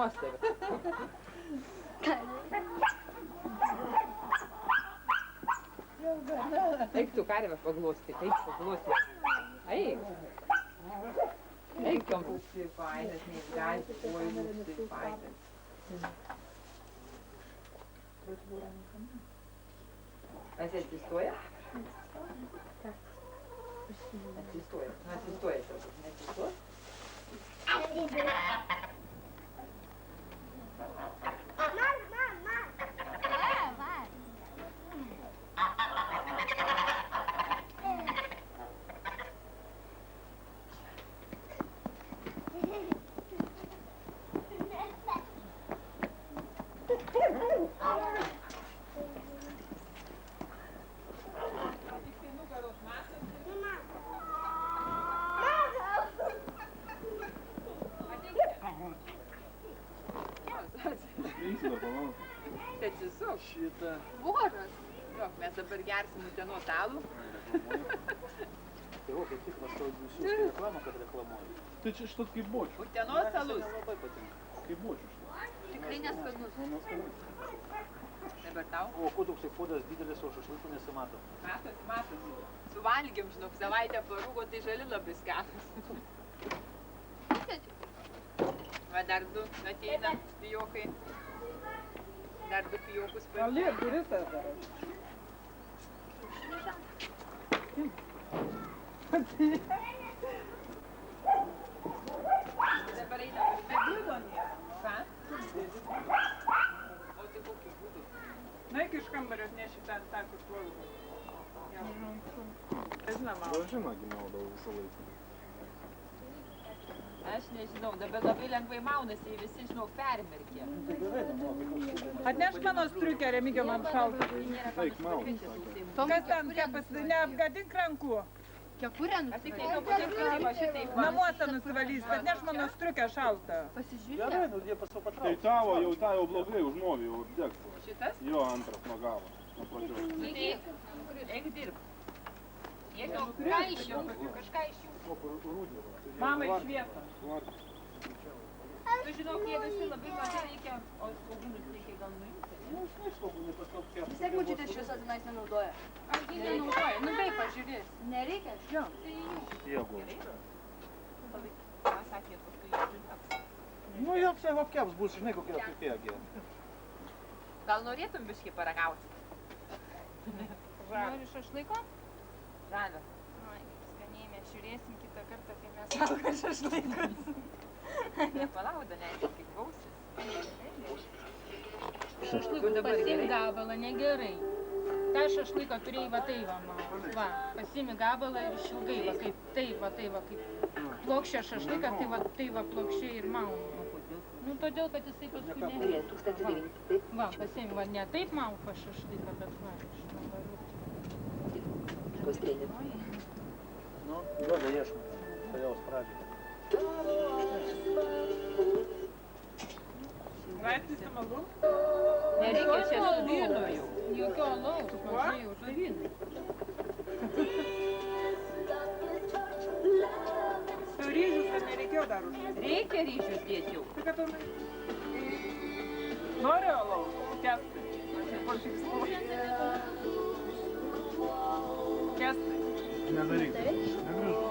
nuostabi. Eik tu karvę paglostyti, eik paglostyti. Eik. Eik tam būsi fainas, neįgalti, oi būsi fainas. Esi atsistoja? Atsistoja. Atsistoja turbūt, neatsistoja? Atsisuk. Šitą. Voras. Jo, mes dabar gersim Utenos alų. Tai o, kaip tik mąstau jūsų reklamą, kad reklamuoju. Tai čia šitas kaip bočių. Utenos alus. Labai patinka. Kaip bočių šitas. Tikrai neskanus. Neskanus. Dabar tau? O kuo toksai puodas didelis, o šašlykų nesimato? Matosi, matosi. Suvalgėm, žinok, savaitę parūgo, tai žali labai skanus. Va, dar du ateina pijokai. Dar du pijokus paimti. Alė, kuris tas darai? Dabar einam ir be būdo nėra. Ką? O tai kokiu būdu? Naik iš kambario atneši ten tą, kur plovų. Žinoma. Žinoma, ginaudavau visą laiką. Aš nežinau, dabar labai lengvai maunasi, visi, žinau, permerkė. Atneš mano striukę, Remigio, man šalta. Eik, maun. Kas ten, neapgadink rankų. Kepurę Aš tik reikia pasiekti šitaip. Namuose nusivalys, atneš mano striukę šaltą. pasižiūrėk. Gerai, nu jie paskui Tai patrauks. tavo jau tą jau blogai užmovė, jau degtų. Šitas? Jo, antras nuo galo, nuo pradžios. Eik dirb. Jeigu kažką išjungiu, kažką išjungiu. Mama išvieta. Tu žinok, jie visi labai mažai reikia, o svogūnus reikia gal nuimti. Vis tiek mačiutė šviesą tenais nenaudoja. Ar jį nenaudoja? Nu, bei pažiūrės. Nereikia, jo. Jėgų. Ką sakė, paskui jie taps. Nu, joks jau apkeps bus, žinai, kokia pirkėja gėja. Gal norėtum biškį paragauti? Nori šašlaiko? Žalio. Ai, skaniai, mes žiūrėsim kitą kartą, kai mes valgom šašlaikus. Nepalauda, neaišku, kaip gausis. Šašlaikų pasiimi gabalą, negerai. Ta šašlaiką turėjai va tai va, mama. Va, pasiimi gabalą ir išilgai, va, kaip tai va, kaip plokščia šašlaiką, tai va plokščiai ir mauna. Nu, todėl, kad jisai paskui ne. Va, pasiimi, va, ne taip mauka šašlaiką, bet va, iš nuvarų. Nu, duoda ieškų. Pajaus pradžią. Raitisi malų? Nereikia čia su vynu jau. Jokio alaus, mažai jau su vynu. Tu ryžius ar nereikėjo dar uždėti? Reikia ryžius dėti jau. Tai kad tu nori alaus? Kestai. Aš ir pašyksluoju. Kestai. Nedaryk. Negrižu.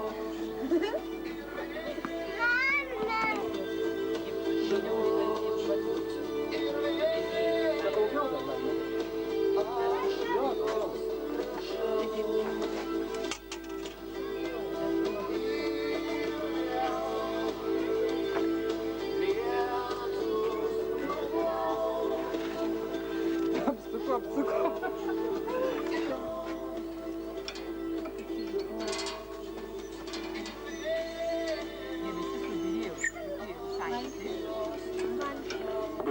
Apsuko.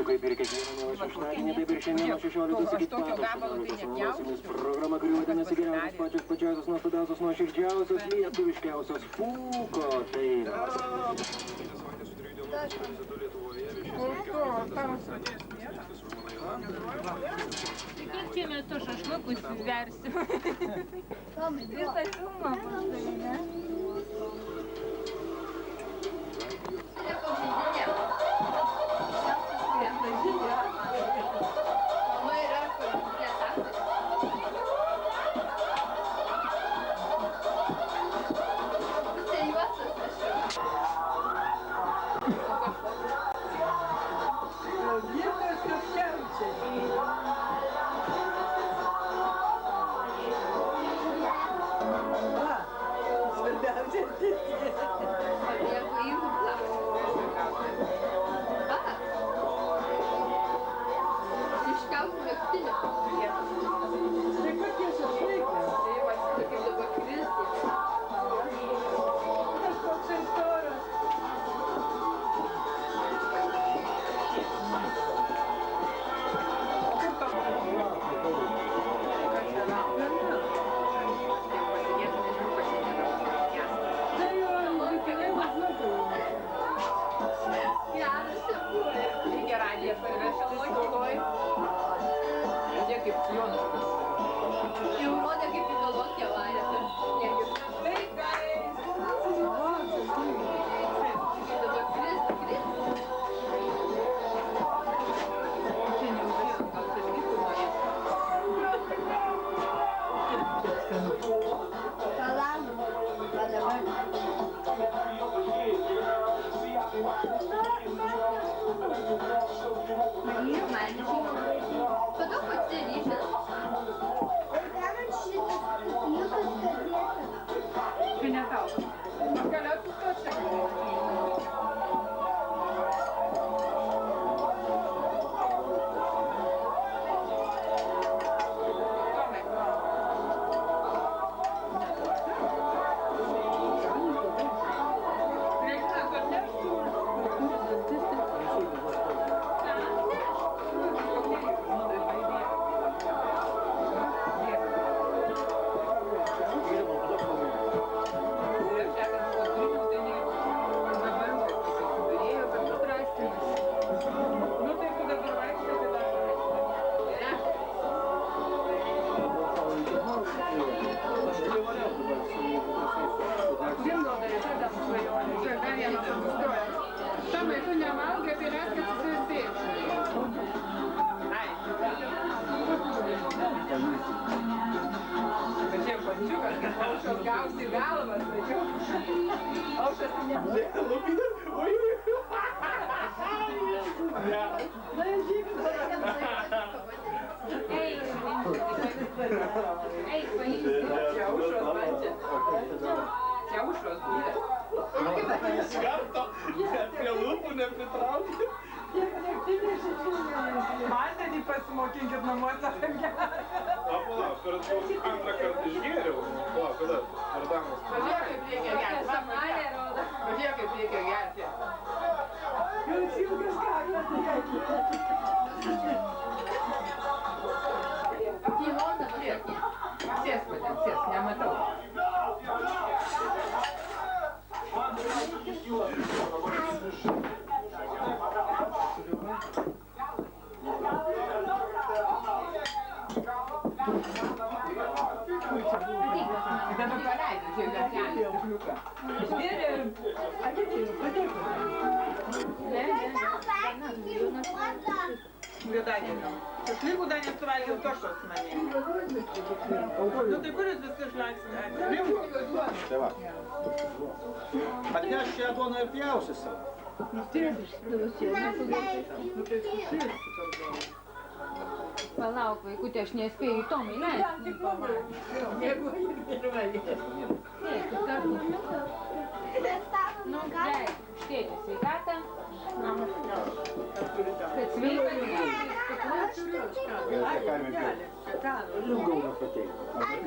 Kaip ir kiekvieną mielą šeštadienį, taip ir šiandien nuo 16 iki 15 programa, kuri vadinasi geriausios pačios nuostabiausios, nuoširdžiausios, lietuviškiausios Fūko dainos. Kiek čia mes to šašliukus versim? Visą filmą paštai, ne? Marija, man kodėl pati ryšas? Čia ne tau. Galiu atsistoti čia. Gausi galvas, tačiau. Aušas ne. Eik, paimk. Čia aušos man čia. Čia aušos būdė. Iš karto, prie lūpų nepritraukė. Vandenį pasimokinkit namuose. Palauk, per antrą kartą išgėriau. Palauk, kada? Vardamas. Pažiūrėk, kaip reikia gerti. Pažiūrėk, kaip reikia gerti. Jūs jau kažką Sėsk, madam, sėsk, nematau. Dabar paleidžiu, čia gargelį, stikliuką. Išgėrė ir Gėdakėliau. Šašlykų dar nesuvalgiau tošos mane. Nu tai kur jūs viską išleisite? Tai va. Atneš šią duoną ir pjausi savo. Palauk, vaikutė, aš nespėjau Tomai leisti. Nu, leid, štėti sveikatą. Kad sveika,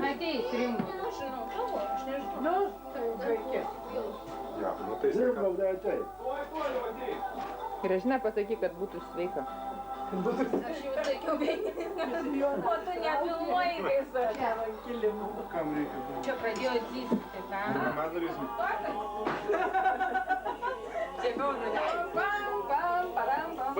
ateis Ringo. Gražina pasakyk, kad būtų sveika. Aš jau sakiau, o tu nefilmuoji, kai suvažiavo ant kilimų. Kam reikia? Čia pradėjo zysti, ką? Mes darysim. Žemiau nuleidžiu. Pam, pam, param, pam.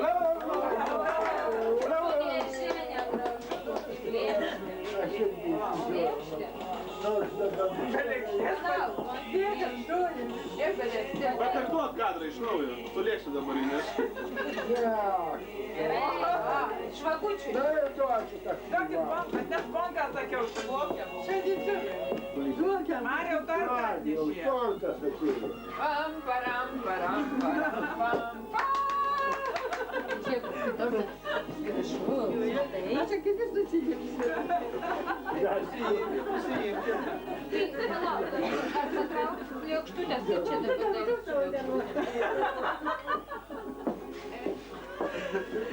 Pakartuot kadrą iš naujo. Tu lėksi dabar įneš. Švakučiui. Duokit bonką, nes bonką sakiau, šluokiam. Čia didžiulė. Marijau tortą atnešė. Pam, param, param, param, pam, pam. Čia tortas. Aš čia kaip jis nusijims. Kaip tai laukia? Ar patrauks lėkštutės, kaip čia dabar taip?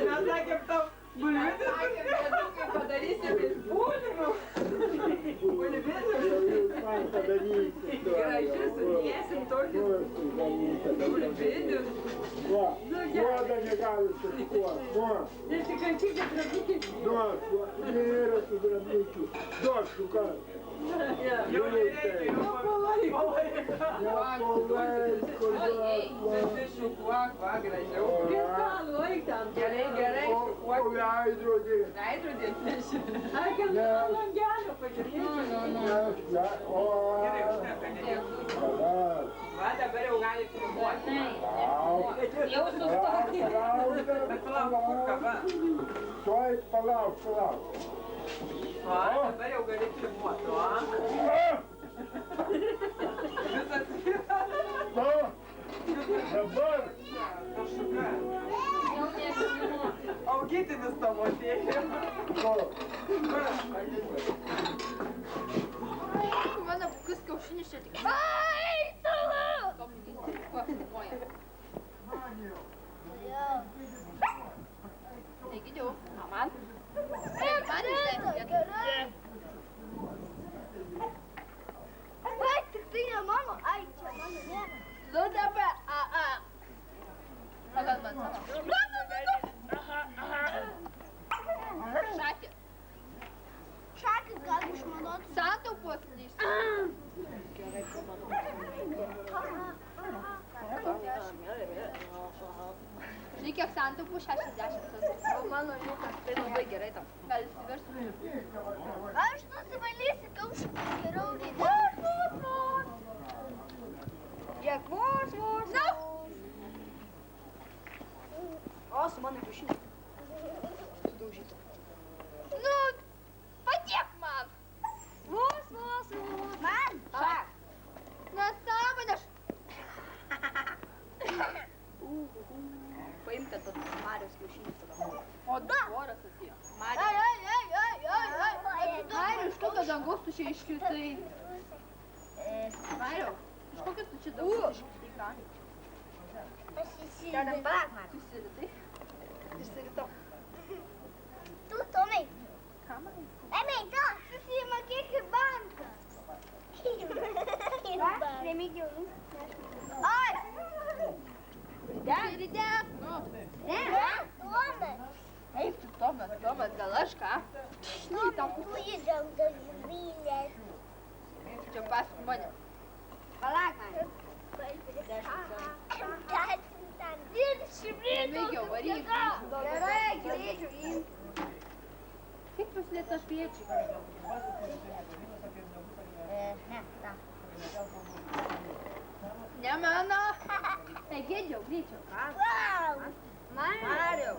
Mes sakėm tau bulvinis. Sakėm, kad tu kaip padarysi, tai bulvių. Bulvinis. Gražius sudėsim tokius bulvinius. Duoda negali susikuoti. Nesikančykit drabukiai. Nėra tų drabukių. Duok šukas. Jau nereikia, jau palaiko. Šukuok, va, gražiau. Laik ten. Gerai, gerai, šukuok. Veidrodį. Veidrodį atneši. Ai, kad nuo langelio pažiūrėčiau. Gerai, užtenka, nedėk. Va, dabar jau gali filmuoti. Jau sustokit. Bet palauk, kur kava? Tuoj, palauk. Va, dabar jau gali filmuoti, va. Visas Dabar. šuka. Jau augintinis tavo atėjo. Mano kokius kiaušinius čia tik. Ai, tavo! Negidiau. Man? Man gerai. Ai, tik tai ne mano. Ai, čia mano nėra. Nu dabar, Pagal man savo. Šakė. Šakės gali išmanoti. Santaupos neišsitikti. Gerai, žinai, kiek santaupų? 60 centų. O mano liukas, tai labai gerai tam. Gal įsiversiu? Aš nusivalysiu kiaušinius geriau reikia. Vos. Kiek vos. O, su mano kiaušiniu. Sudaužyta. Nu, patiek man. Vos. Man? Šak. Nesąmonė. Paimkite tos Marijos kiaušinius tada. O dvoras atėjo. Marijau, iš kokio dangaus tu čia iškritai? Marijau, iš kokio tu čia dangaus iškritai? Aš įsiritai. Išsiritau. Tu, Tomai. Ką manai? Emei, tu, susimokėk į banką. Remigiau. Ai! Ridės. Ne? Tomas. Eik tu, Tomas, gal aš ką? Nu, tu įdėm dažvylės. Čia paskui mane. Palauk man. Remigiau, varyk. Gerai, greičiau imk. Kaip jūs lėta šviečiai? Ne mano. Egidžiau, greičiau. Mariau.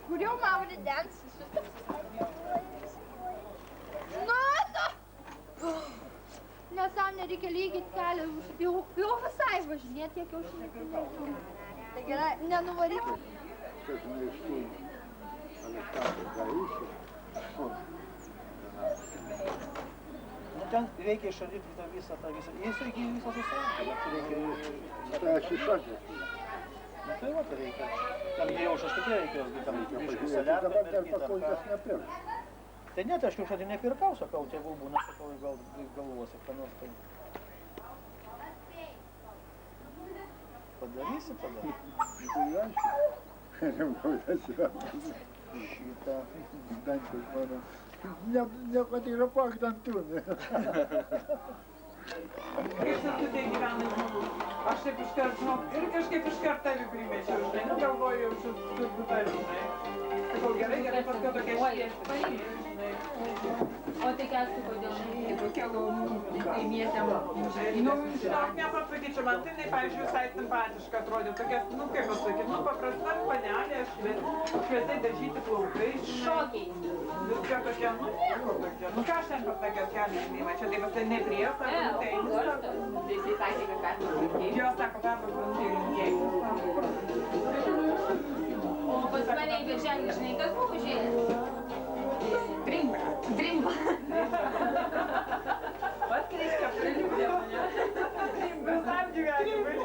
Kur jau maudė dens? Nu, nesąmonė, reikia lygit kelią. Jau visai važinėti, tiek kiaušinių. Tai gerai, nenuvarykit. Как мы что, Александр Гаишев, Nu, ten reikia išardyti tą visą. Jis reikia visą susirinkti, bet reikia... настоящий шагер. Nu, tai va, tai reikia. Tam jau šaškutė reikia, tam biškį Я saliarką давай merkit ar какой-то ką. смотрел. Tai ne, tai aš kiaušadį nepirkau, sakau, tėvų būna, sakau, galvose, ką nors tai. Padarysi tada? Šitą. Dančius mano. Nefotografuok dantų. Kaip sesutė gyvena žmogus. Aš taip iškart, žinok, ir kažkaip iškart tavį primečiau, žinai. Nu, galvoju, jau turbūt tavį, žinai. Sakau, gerai, paskui tokia šviesti, žinai. O tai kęstu, kodėl? Tokia kaimietėm. Nu, žinok, nepasakyčiau, man tai, pavyzdžiui, visai simpatiška atrodė. Tokia, nu, kaip pasakyti, nu, paprasta panelė, šviesiai dažyti plaukai. Šokiai. Viską tokia, nu, nieko tokia. Nu, ką aš ten pasakęs, keliai, čia taip pasakė, nepriejo, sako, tai Jisai sakė, kad perpas linkėjai. jo, sako, perpas linkėjai. O pas mane į virželį, žinai, kas buvo užėjęs? Drimba. Vat reiškia prilipti mane. Visam gyvenimui.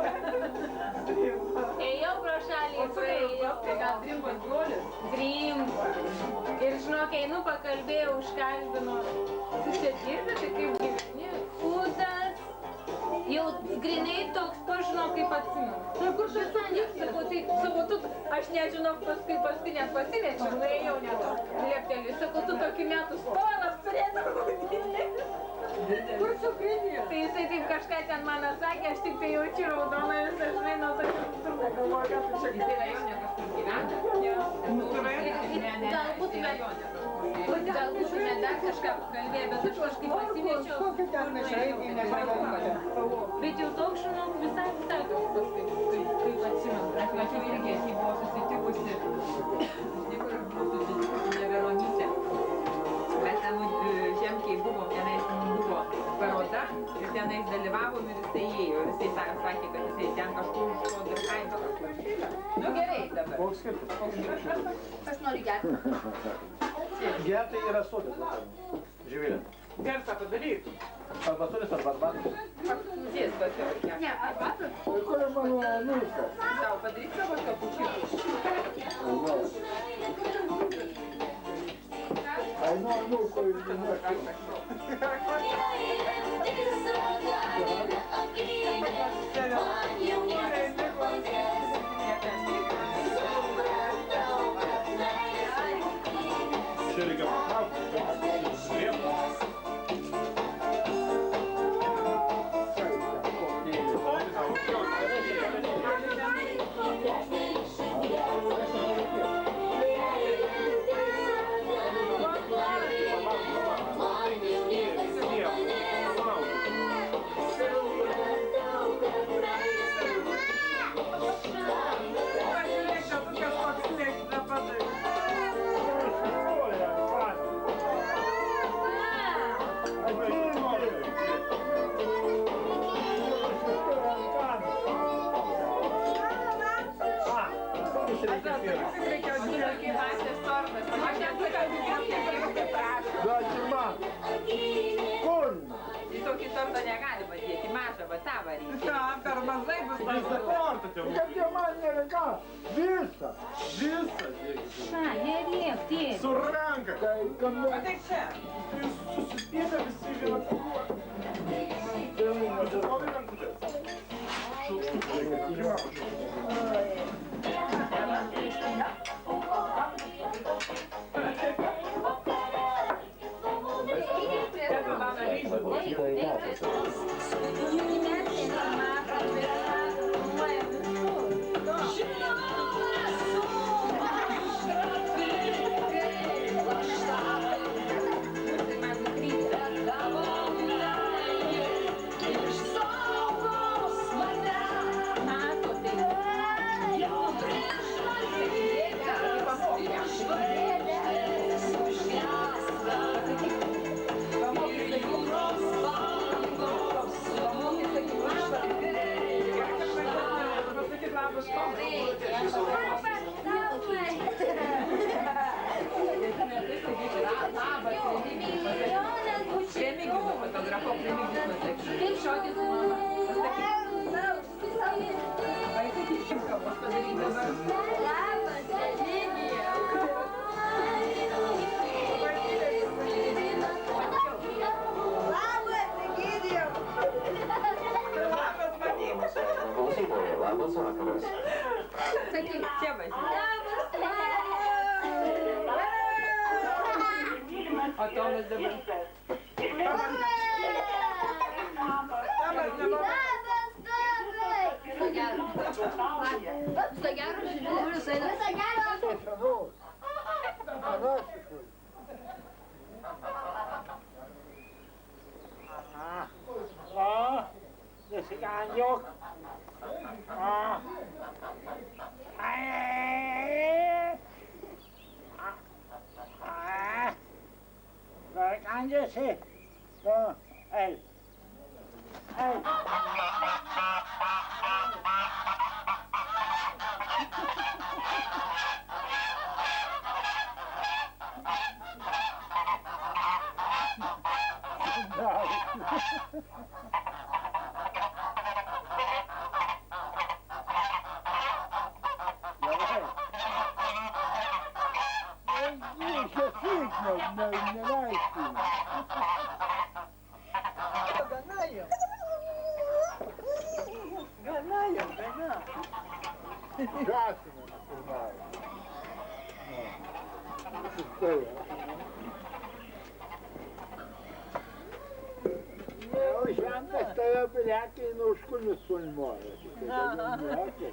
Ėjau pro šalį, praėjau. Tai gal drimbas brolis? Drimba. Ir žinok, einu pakalbėjau, užkalbino. Tu čia dirbi, tai kaip gyveni? Kudas. Jau grinai toks pats, žinok, kaip atsimenu. Tai kur tu sakau, tai savo tu, aš nežinau, paskui net pasimečiau, nuėjau net lieptelį. Sakau, tu tokį metų storas turėtum būti. Kur su grinė? Tai jisai taip kažką ten man atsakė, aš tik tai jaučiu raudoną visą, žinai, nuo tokio turbūt galvoju, kad tu čia Jisai rajone kažkur gyvena? galbūt mes dar kažką kalbėjo, bet aš kažkaip pasimečiau. Bet jau toks, žinok, visai toks paskui, kaip atsimenu. Aš jau irgi jį buvo susitikusi. Niekur buvo susitikusi ne Veronytė. Mes ten Žemkiai buvom, tenais buvo paroda ir tenais dalyvavom ir jisai ėjo. Ir jisai sakė, kad jisai ten kažkur už to dar kaimo kažkur. Nu gerai dabar. Koks skirtas? Aš noriu gerti. Gertai yra sodas. Živilė. Garsą padaryk. Arba sodas, arba arbatas. Dės tokios. Ne, arbatas. Tai kur mano anūka? Tau padaryk savo kapučiukus. Ai, nu anūko ir žinočiau. Čia reikia patraukti, kad žiūrėtų. Duoti man. Kur? Į tokį tortą negalima dėti, mažą, va tą varyti. Ką, per mažai bus Visą tortą ten. Kad jau man nereikia. Visą. Visą dėkit. Na, nerėk, tėti. Su ranka. Tai kam Ateik čia. Jūs susispietę visi vieną krūvą. Atsistovi rankutės. Šaukštuką reikia. Labas vakaras. Sakyk, čia važiuoju. O Tomas dabar. Viso gero, Živilė. Viso gero. Nesiganjok. Kanjasi. Ei.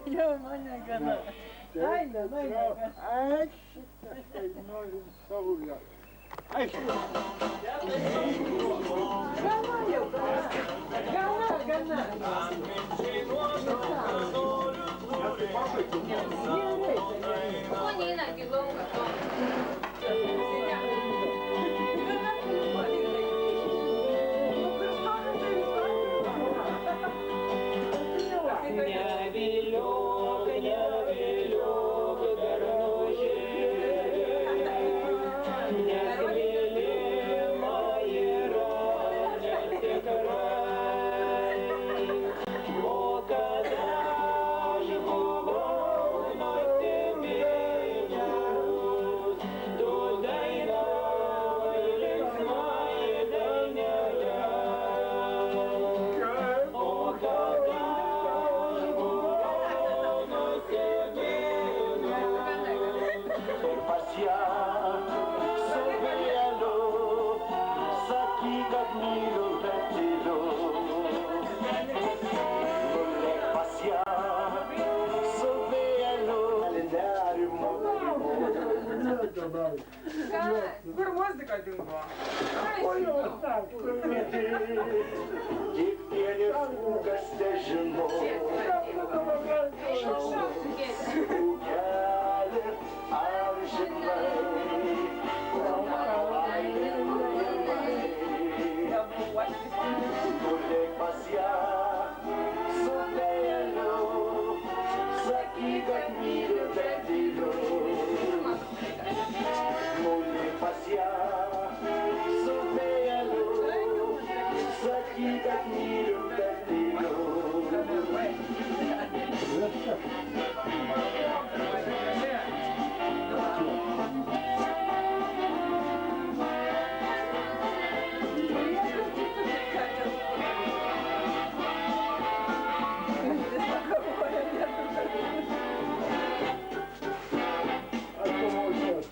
Jau mane gana. Ai, labai gana. Ai, šitas tai noriu saulę. Ai, Gana jau, gana. Ko neina į lauką? Neviliok, neviliok, bernuži, nes mylima yra netikrai. O kada aš buvau nusiminęs, tu dainavai linksmai dainelę. O kada aš buvau nusiminęs ir pas ją su vėliu sakyk, kad myliu, bet tyliu. Nulėk pas ją su vėliu nerimu. Kur muzika dingo? Tik vienas kūkas težino. Kūkelį amžinai. Nulėk pas ją su vėliu sakyk, kad myliu, bet tyliu. Nulėk pas ją su vėliu sakyk, kad myliu, bet tyliu.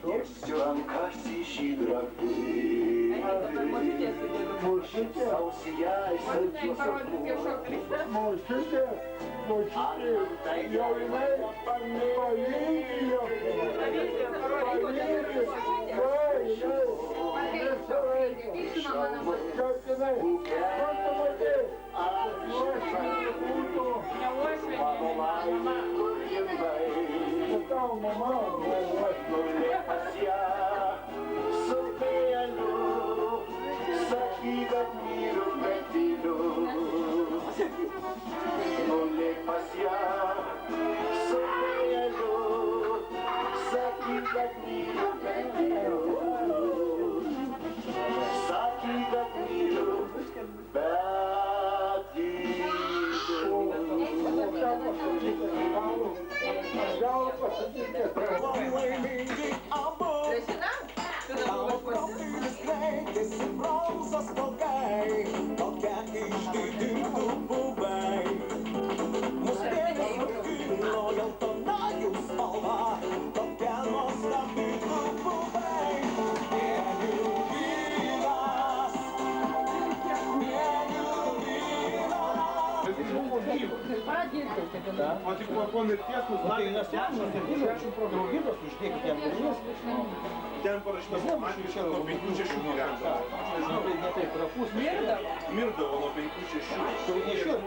Dėsiu rankas į žydrą pilį, sausi jai saldžius sapnus. Močiutė, jau jinai palygijo. Nulėk pas ją su vėliu sakyk, kad myliu, bet tyliu. Nulėk pas ją su vėliu sakyk, kad myliu, bet tyliu. Sakyk, kad myliu, bet tyliu. Laimingi abu, tavo profilis leidėsi bronzos stogai, tokia išdidi tu buvai. Mus vienas nukirno geltona jų spalva, tokia nuostabi tu buvai. Mielių vyras, mielių vyras. O tik po mirties nustatė, Nes senas ir 10 draugydos uždėkit jam kūrinys. ten parašytas atvejis, kad nuo 5-6 gyvendavo. Ne taip, trapus. Mirdavo nuo 5-6. Tu nešios,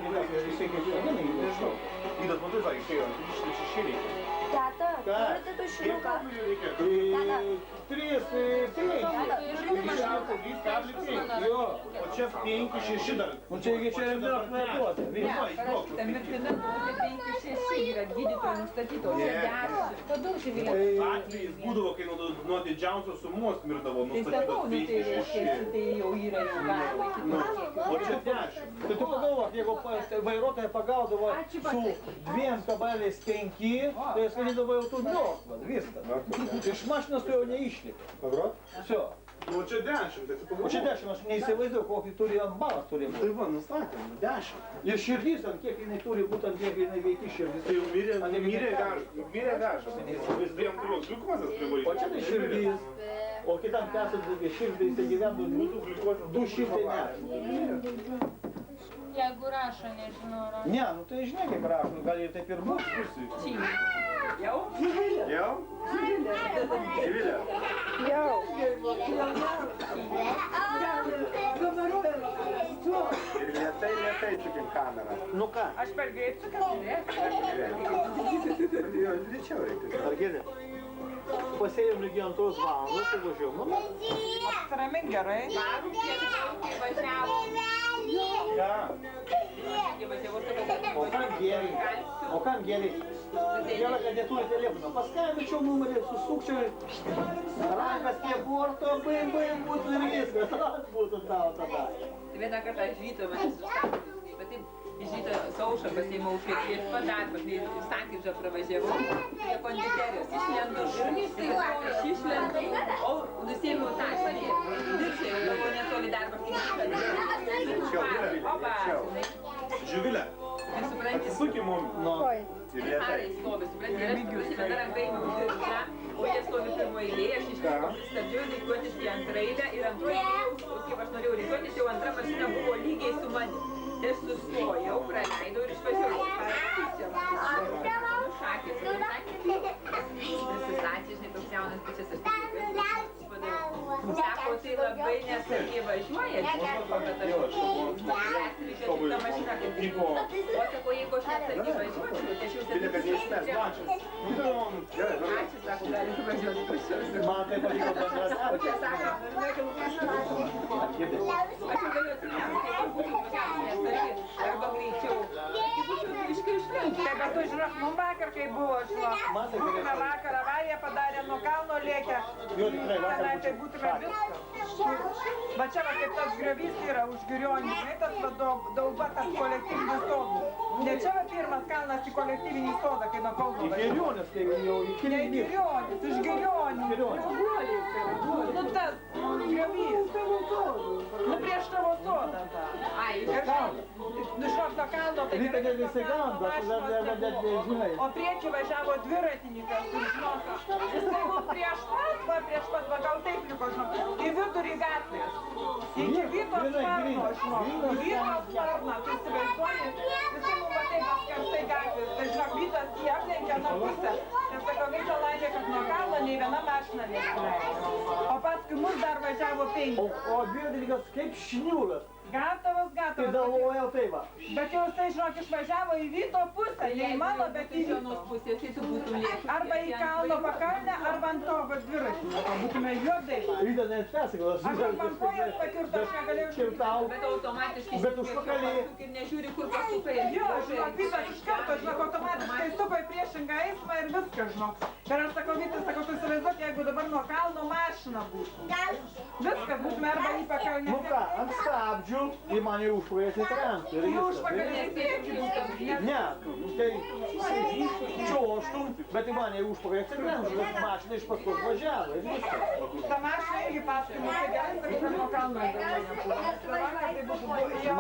jisai kaip vadinai, nežinau. Vydas matai, sakė, išėjo, 36 reikia. Teta, Ką? turite tušinuką? Reikia. 3, 5. Jo. O čia 5-6 dar. Nu čia čia rimta kvepuotė. Mirtina turbūt 5-6 yra gydytojo nustatyto, o čia 10. Kodėl čia vilė? Atvejis būdavo, kai nuo didžiausios sumos mirdavo Tai sakau, nu tai 5-6. reiškia, tai jau yra jau galima iki to kiekio. O čia 10. Tai tu pagalvok, jeigu vairuotoją pagaudavo su 2,5, tai jis vadindavo jau tu mioklas, viskas. Iš mašinos tu jau neišlipi. Все. O čia 10, tai tu O pagalvok. čia 10, aš neįsivaizduoju, kokį turi ant balas turi Tai būti. va, nustatėm, 10. Ir širdys, ant kiek jinai turi būti, ant kiek jinai veikia širdis. Tai jau mirė vežas. Vis dviem turėjo gliukozės O privažiuoti. čia tai širdys, o kitam kasant širdį jisai gyveno 200 metų. Jeigu rašo, nežinau, rašo. Ne, nu tai žinai kaip rašo, gal ir taip ir bus. Jau? Jau? Živilė. Ir lėtai čiukim kamerą. Nu ką? Aš per greit sukalbėjau. Jo, lėčiau reikia. Argelė, pasėjom lygiai 2 valandos, tai važiuojam. Apsiramink gerai. Varom kiek važiavo. Ką? O kam gėri? O kam gėri? Gėlė, kad neturi telefono. Paskambinčiau numerį, susukčiau rankas prie borto, baim, būtų ir viskas. Būtų tavo tada. Vieną kartą iš ryto mane sustabdė, bet taip iš ryto saušą pasiėmiau prieš pat darbą, kai sankryžą pravažiavau, prie konditerijos, išlendu ir išlendu, o nusiėmiau tą, dirbsiu, jau galvoju netoli darbą, kai išlendu. Opa, Živilė, supranti, atsisuki mum. arai stovi, supranti, ir aš prisimenu ranką įmiau dirbtą, o jie stovi pirmoje eilėje, aš iš karto pristabdžiau rikiuotis į antrą eilę ir antroje eilėje, kaip aš norėjau rikiuotis, jau antra mašina buvo lygiai su manim. Ir sustojau, praleidau ir išvažiavau. Šakės, prisistatė, žinai, toks jaunas bičias, aš tik sako, tai labai nesargiai važiuoja, bet aš tą mašiną kaip tipo. O sako, jeigu aš nesargiai važiuočiau, tai aš jau ačiū, sako, galim važiuoti pačios. Man tai pavyko bendradarbiauti. O čia sako, aš jau galiu atsiprašyti, arba greičiau. Tai bet tu žinok, mum vakar kai buvo, žinok, būtume vakar avariją padarė nuo kalno lėkę. Jo, tikrai vakar Tenai tai būtų būtume viskas. Va čia va kaip tas griovys yra už Girionių, žinai, tas va dauba tas kolektyvinis sodų. Ne čia va pirmas kalnas į kolektyvinį sodą, kai nuo Kauno Į važiuoja. Gerionis, tai jau į Ne į Kilinį. Girionis, iš Girionių. Nu tas griovys. Nu prieš tavo sodą tą. Ai, Ir nu žinok, nuo kalno tai Ryte ne visi ganda, bet žinai. O prieki važiavo dviratininkas, kur žinok, jisai buvo prieš pat, va gal taip liko, žinok, į vidurį gatvės. Iki Vyto sparno, žinok, Vyto sparną, tu įsivaizduoji, jisai buvo taip apskarstai gatvės, tai žinok, Vytas jį aplenkė nuo pusę. Ir sakau, Vyto laimė, kad nuo kalno nei viena mašina nesileido. O paskui mus dar važiavo 5. O dviratininkas kaip šniūras. Gatavas, Tai gatavas. galvojau tai va. Bet jau jisai, žinok, išvažiavo į Vyto pusę, ne į mano, bet į Vyto. pusės, tai tu būtum lėkti. Arba į kalno pakalnę, arba ant to dviratininko, būtume juodai. Ryte net persikalo. Aš man kojas pakirto, aš negalėjau Kirtau. Bet automatiškai Bet užpakalį. ir nežiūri, kur pasukai. Jo, žinok, Vytas iš karto, žinok, automatiškai suko į priešingą eismą ir viskas, žinok. Ir aš sakau, Vytas, sakau, tu įsivaizduok, jeigu dabar nuo kalno mašina būtų. Viskas, būtume arba į pakalnę. Nu ką, ant stabdžių į mane užpajėsi trenkti. Ir Į viskas. užpakalį priekį. Ne, tai čiuoštum, bet į mane užpajėsi trenkti. Bet mašina iš paskos važiavo ir viskas. Ta mašina irgi paskui mus, tai gerai, sakau, kad nuo kalno įdėlė.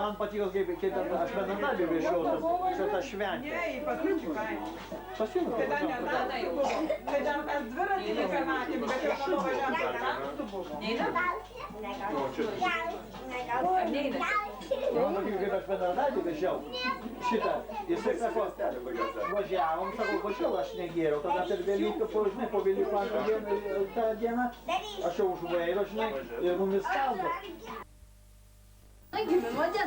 Man patiko, kaip aš bendradarbiai vežiau šitą šventę. Ne, į paskučių kaimą. Pasiūlė. Tai dar ne tada jau buvo. Tai dar mes dviratininką matėm, bet jau tada važiavom, tai tamsu buvo. Man patiko, kaip aš bendradarbiai vežiau šitą. Jisai sako, važiavom, sako, kodėl aš negėriau. Tada per Velykų, žinai, po Velykų antrą dieną, tą dieną, aš jau už vairo, žinai, ir mumis skaldo. Gimimo diena.